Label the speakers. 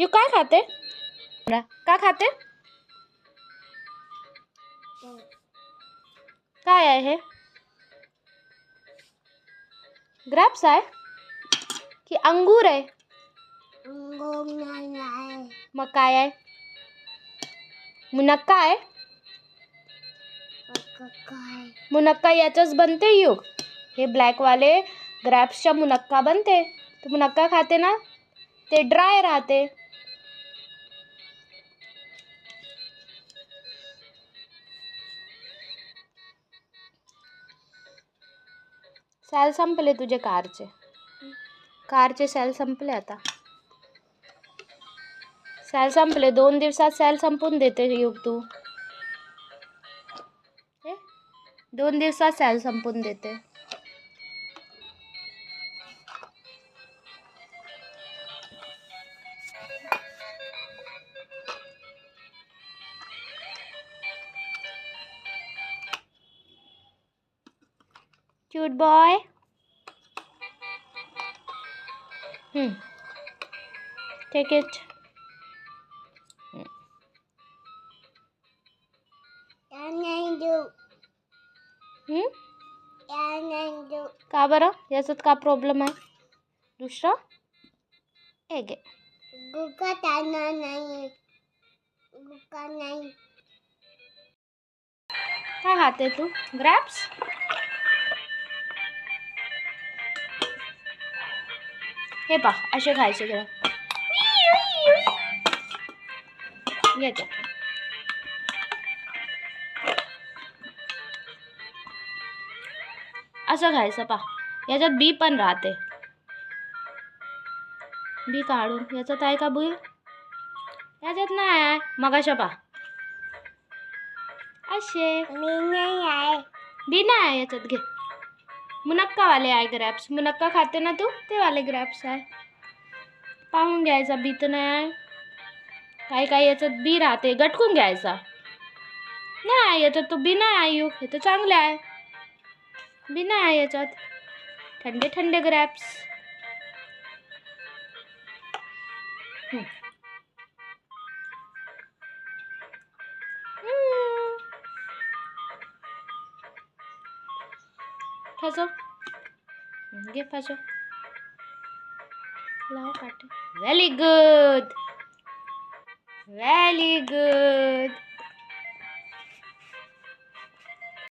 Speaker 1: You काय खाते? काय खाते? काय आहे हे? ग्रेप्स आहे की अंगूर आहे? मग काय आहे? मुनक्का आहे? मुनक्का याचंच बनते युग. हे ब्लॅक वाले ग्रेप्सच्या मुनक्का बनते. तू मुनक्का खाते ना, ते ड्राय राहते. सेल संपले तुझे कारचे सेल संपले आता. सेल संपले 2 दिवसात सेल संपून देते युग तू. 2 दिवसात सेल संपून देते. Cute boy. Take it. का बरं? याच्यात का प्रॉब्लेम आहे? दुसरं एक आहे. काय खाते तू? ग्रेप्स? हे पहा, असे खायचे ग्रेप्स. येते. असं खायचं पहा. याच्यात बी पण राहते. बी काढून याच्यात आहे का बी? याच्यात नाही आहे. मग अशा पहा, असे बी नाही आहे याच्यात. घे, मुनक्का वाले आहे ग्रेप्स. मुनक्का खाते ना तू, ते वाले ग्रेप्स आहे. पाहून घ्यायचा, बी तर नाही आहे. काही काही याच्यात बी राहते, गटकून घ्यायचा. नाही याच्यात तो बी नाही आहे. हे तर चांगले आहे. बी नाही आहे याच्यात. ठंडे ठंडे ग्रेप्स. फसो, घे फसो. लाव काटे. Very good, very good.